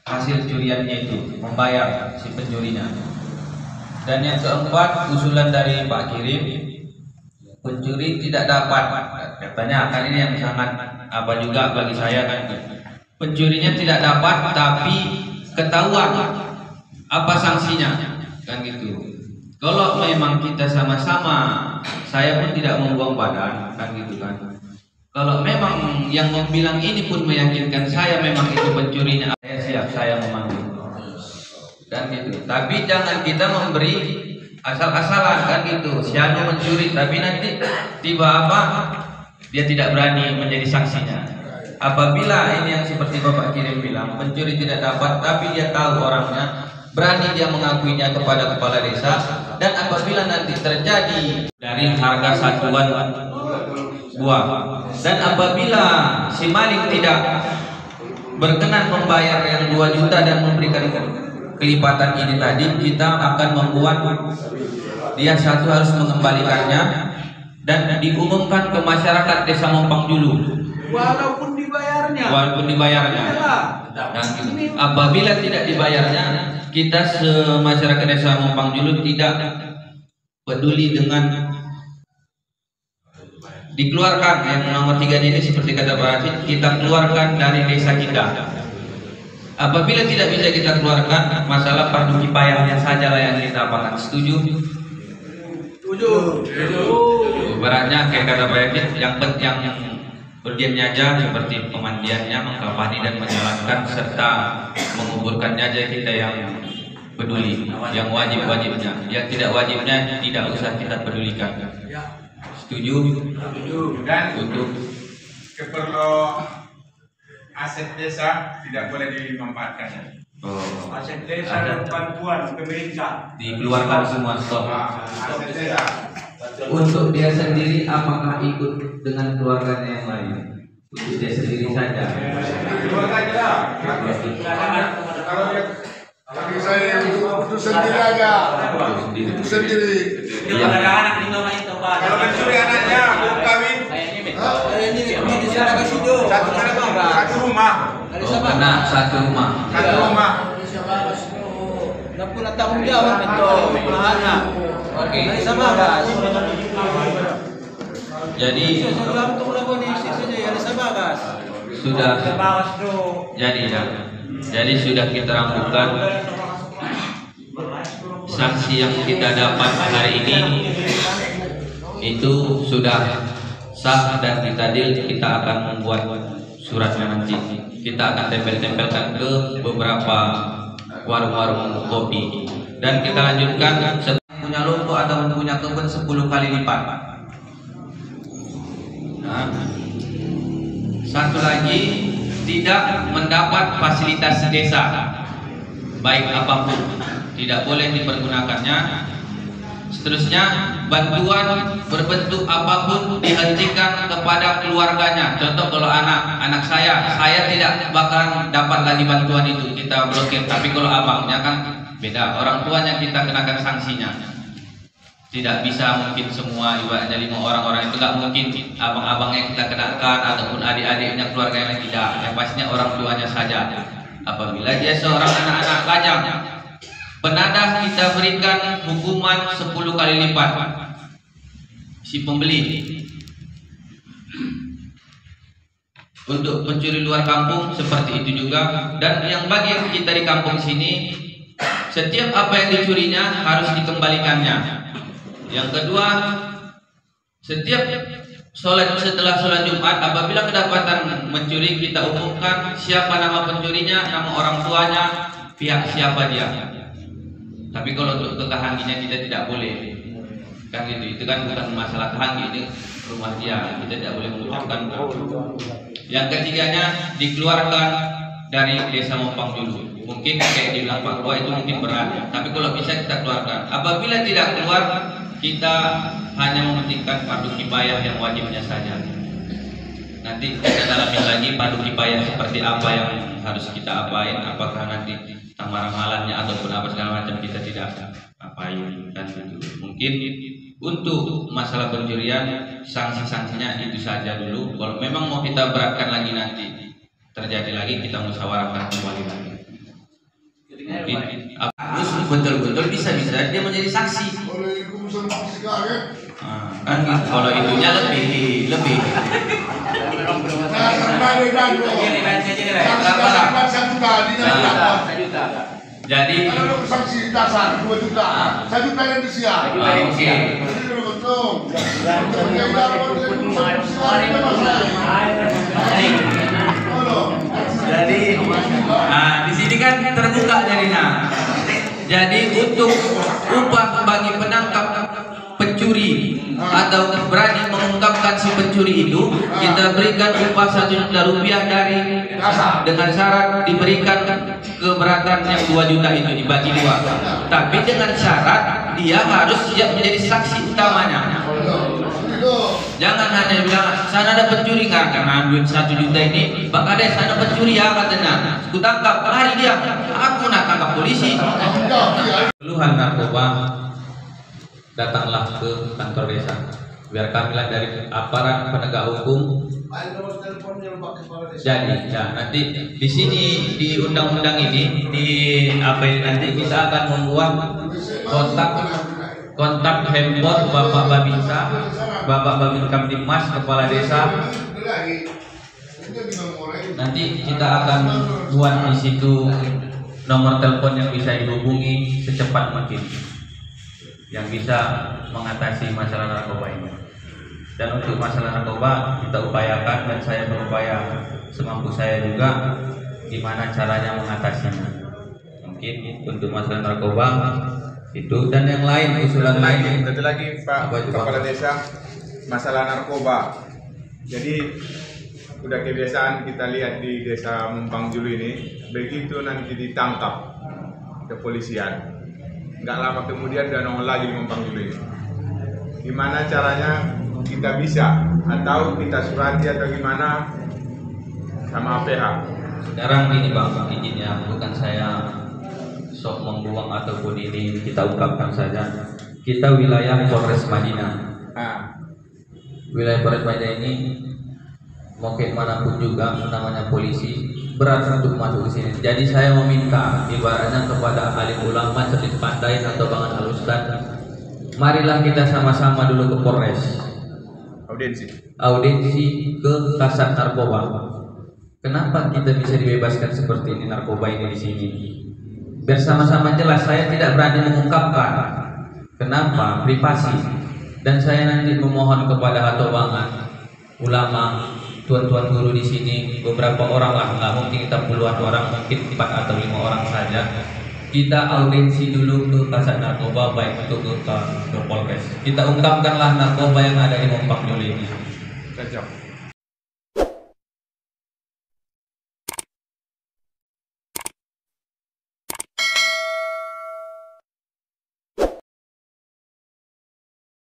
hasil curiannya itu, membayar si pencurinya. Dan yang keempat, usulan dari Pak Kirim, pencuri tidak dapat, katanya kan ini yang sangat apa juga bagi saya kan, pencurinya tidak dapat tapi ketahuan, apa sanksinya kan gitu. Kalau memang kita sama-sama, saya pun tidak membuang badan kan gitu kan. Kalau memang yang bilang ini pun meyakinkan saya memang itu pencurinya, saya siap, saya memanggil kan gitu. Tapi jangan kita memberi asal-asalan kan gitu. Siapa mencuri tapi nanti tiba apa dia tidak berani menjadi saksinya. Apabila ini yang seperti Bapak Kirim bilang, pencuri tidak dapat tapi dia tahu orangnya, berani dia mengakuinya kepada kepala desa, dan apabila nanti terjadi dari harga satuan buah, dan apabila si maling tidak berkenan membayar yang 2 juta dan memberikan kelipatan ini tadi, kita akan membuat dia satu harus mengembalikannya dan diumumkan ke masyarakat desa Mompang Julu walaupun dibayarnya. Dan apabila tidak dibayarnya, kita masyarakat desa Mompang Julu tidak peduli dengan dikeluarkan yang nomor 3 ini seperti kata Pak Rashid, kita keluarkan dari desa kita. Apabila tidak bisa kita keluarkan, masalah fardu kifayahnya sajalah yang kita apakan. Setuju? Setuju. Beratnya kayak kata Pak Rashid, yang berdiamnya aja seperti pemandiannya, mengkafani dan menyalatkan serta menguburkannya aja kita yang peduli. Yang wajib-wajibnya, yang tidak wajibnya tidak usah kita pedulikan. Setuju? Dan untuk keperluan aset desa tidak boleh dimanfaatkan. Aset desa dan bantuan pemerintah dikeluarkan semua, stop. Aset desa. Untuk dia sendiri apakah ikut dengan keluarganya yang lain? Untuk dia sendiri saja. Keluarga aja. Kalau dia Bagi saya itu sendiri aja. Itu sendiri. Dia ada anak di rumah itu, Pak. kalau mencuri anaknya belum kawin, Ini di sana ke situ. satu rumah. Karena satu rumah. Satu rumah. Nggak punya tanggung jawab itu anak. Oke. Sama Gas. Jadi sudah jadi sudah kita rangkukan sanksi yang kita dapat hari ini itu sudah sah, dan kita akan membuat suratnya nanti. Kita akan tempel-tempelkan ke beberapa warung-warung kopi, dan kita lanjutkan punya loko atau punya kebun 10 kali lipat. Nah, satu lagi, tidak mendapat fasilitas desa baik apapun, tidak boleh dipergunakannya. Seterusnya, bantuan berbentuk apapun dihentikan kepada keluarganya. Contoh kalau anak saya tidak bakalan dapat lagi bantuan itu, kita blokir. Tapi kalau abangnya kan beda, orang tuanya kita kenakan sanksinya. Tidak bisa mungkin semua, ibaratnya 5 orang itu nggak mungkin abang-abangnya kita kenakan ataupun adik-adiknya, keluarganya tidak. Yang pastinya orang tuanya saja. Apabila dia seorang anak-anak lajang, penadah kita berikan hukuman 10 kali lipat si pembeli. Untuk pencuri luar kampung seperti itu juga. Dan yang bagi kita di kampung sini, setiap apa yang dicurinya harus dikembalikannya. Yang kedua, setiap setelah sholat Jumat, apabila kedapatan mencuri, kita umumkan siapa nama pencurinya, nama orang tuanya, pihak siapa dia. Tapi kalau untuk kehangginya kita tidak boleh, kan gitu. Itu kan bukan masalah kehanggi, ini rumah dia, kita tidak boleh mengucapkan. Yang ketiganya, dikeluarkan dari desa Mompang dulu. Mungkin kayak dibilang Pak Gua itu mungkin berat, tapi kalau bisa kita keluarkan. Apabila tidak keluar, kita hanya mementingkan fardu kifayah yang wajibnya saja. Nanti kita dalamin lagi fardu kifayah seperti apa yang harus kita apain, apakah nanti ramalannya ataupun apa segala macam kita tidak apain kan gitu. Mungkin untuk masalah pencurian sanksi-sanksinya itu saja dulu. Kalau memang mau kita beratkan lagi nanti terjadi lagi, kita musyawarahkan kembali lagi. betul-betul bisa-bisa dia menjadi saksi. Oleh urusan fisika kan. Kan gitu. Kalau itunya lebih Nah, sampai dan sanksi tadi jadi kalau sanksi dasar 2 juta, 1 juta yang disiap. oke. Untung. Jadi di sini kan terbuka jadinya. Jadi untuk upah bagi penangkap pencuri atau berani mengungkapkan si pencuri itu, kita berikan upah 1 juta rupiah dari dengan syarat diberikan keberatan yang 2 juta itu dibagi 2. Tapi dengan syarat dia harus siap menjadi saksi utamanya. Jangan hanya bilang sana ada pencuri, nggak karena duit 1 juta ini Pak Kades sana pencuri ya katanya, aku tangkap, lari dia, aku nak tangkap polisi. Keluhan narkoba, datanglah ke kantor desa biar kamilah dari aparat penegak hukum. Jadi ya, nanti di sini di undang-undang ini di apa ini nanti kita akan membuat kontak handphone Bapak Babinsa, Bapak Babin Kamtibmas, Kepala Desa. Nanti kita akan buat di situ nomor telepon yang bisa dihubungi secepat mungkin, yang bisa mengatasi masalah narkoba ini. Dan untuk masalah narkoba kita upayakan, dan saya berupaya semampu saya juga gimana caranya mengatasinya. Mungkin untuk masalah narkoba itu dan yang lain, usulan lain. Satu lagi Pak Kepala Desa, masalah narkoba. Jadi udah kebiasaan kita lihat di Desa Mumpang Julu ini, begitu nanti ditangkap kepolisian, nggak lama kemudian udah nongol lagi di Mumpang Julu ini. Gimana caranya kita bisa, atau kita surati atau gimana sama APH? Sekarang gini Bang, izinnya bukan saya sok membuang ataupun ini, kita ungkapkan saja. Kita wilayah Polres Madinah. Wilayah Polres Madinah ini mau ke manapun juga namanya polisi berat untuk masuk ke sini. Jadi saya meminta ibaratnya kepada alim ulama seperti Pandai atau Bang Al-Ustad, marilah kita sama-sama dulu ke Polres. Audiensi ke Kasat Narkoba. Kenapa kita bisa dibebaskan seperti ini narkoba ini di sini? Bersama-sama jelas, saya tidak berani mengungkapkan. Kenapa? Privasi. Dan saya nanti memohon kepada hatobangan ulama, tuan-tuan guru di sini, beberapa orang lah, nggak mungkin kita puluhan orang, mungkin 4 atau 5 orang saja. Kita audiensi dulu ke Kasat Narkoba, baik itu ke Polres. Kita ungkapkanlah narkoba yang ada di Mumpang Julu ini. Cocok.